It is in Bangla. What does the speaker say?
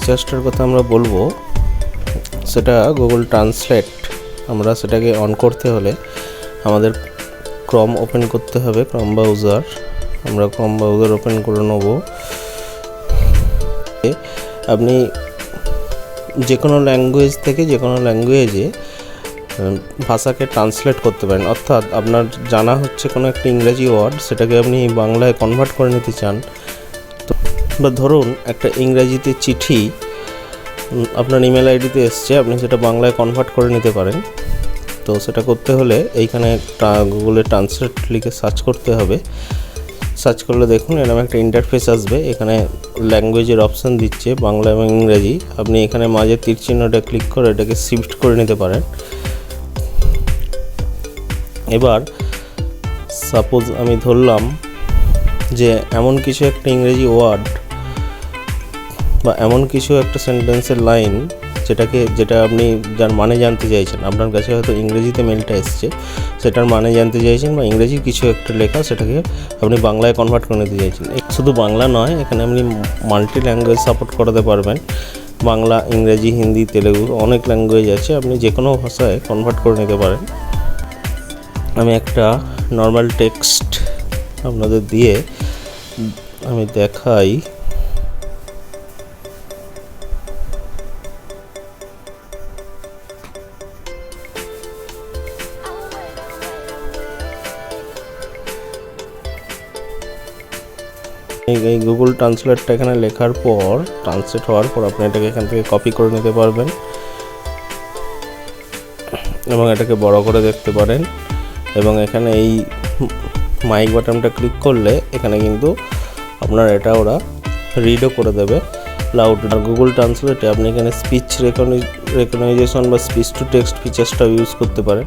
ফিচার্সটার কথা আমরা বলবো, সেটা গুগল ট্রান্সলেট। আমরা সেটাকে অন করতে হলে আমাদের ক্রম ওপেন করতে হবে, ক্রম ব্রাউজার। আমরা ক্রম ব্রাউজার ওপেন করে নেব। আপনি যে কোনো ল্যাঙ্গুয়েজ থেকে যে কোনো ল্যাঙ্গুয়েজে ভাষাকে ট্রান্সলেট করতে পারেন। অর্থাৎ আপনার জানা হচ্ছে কোনো একটা ইংরেজি ওয়ার্ড, সেটাকে আপনি বাংলায় কনভার্ট করে নিতে চান। তো বা ধরুন একটা ইংরেজিতে চিঠি আপনার ইমেল আইডিতে এসছে, আপনি সেটা বাংলায় কনভার্ট করে নিতে পারেন। তো সেটা করতে হলে এইখানে গুগলে ট্রান্সলেট লিখে সার্চ করতে হবে। সার্চ করলে দেখুন এরকম একটা ইন্টারফেস আসবে। এখানে ল্যাঙ্গুয়েজের অপশান দিচ্ছে বাংলা এবং ইংরেজি। আপনি এখানে মাঝে তীর চিহ্নটা ক্লিক করে এটাকে শিফট করে নিতে পারেন। এবার সাপোজ আমি ধরলাম যে এমন কিছু একটা ইংরেজি ওয়ার্ড বা এমন কিছু একটা সেন্টেন্সের লাইন যেটা আপনি যার মানে জানতে চাইছেন। আপনার কাছে হয়তো ইংরেজিতে মেলটা এসছে, সেটার মানে জানতে চাইছেন, বা ইংরেজির কিছু একটা লেখা সেটাকে আপনি বাংলায় কনভার্ট করে নিতে চাইছেন। শুধু বাংলা নয়, এখানে আপনি মাল্টি ল্যাঙ্গুয়েজ সাপোর্ট করাতে পারবেন। বাংলা, ইংরেজি, হিন্দি, তেলেগু, অনেক ল্যাঙ্গুয়েজ আছে, আপনি যে কোনো ভাষায় কনভার্ট করে নিতে পারেন। আমি একটা নর্মাল টেক্সট আপনাদের দিয়ে আমি দেখাই। এই গুগল ট্রান্সলেটটা এখানে লেখার পর, ট্রান্সলেট হওয়ার পর আপনি এটাকে এখান থেকে কপি করে নিতে পারবেন এবং এটাকে বড় করে দেখতে পারেন। এবং এখানে এই মাইক বাটনটা ক্লিক করলে এখানে কিন্তু আপনার এটা ওরা রিডও করে দেবে লাউড। আর গুগল ট্রান্সলেটে আপনি এখানে স্পিচ রেকগনাইজেশন বা স্পিচ টু টেক্সট ফিচার্সটাও ইউজ করতে পারেন।